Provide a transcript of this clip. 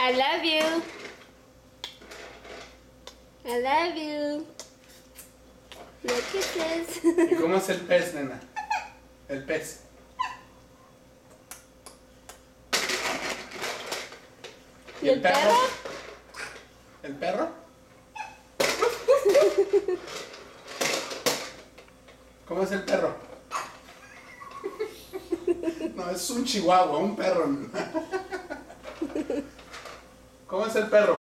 I love you. I love you. No kisses. ¿Y cómo es el pez, nena? El pez. ¿Y el perro? ¿El perro? ¿Cómo es el perro? No, es un chihuahua, un perro. ¿Cómo es el perro?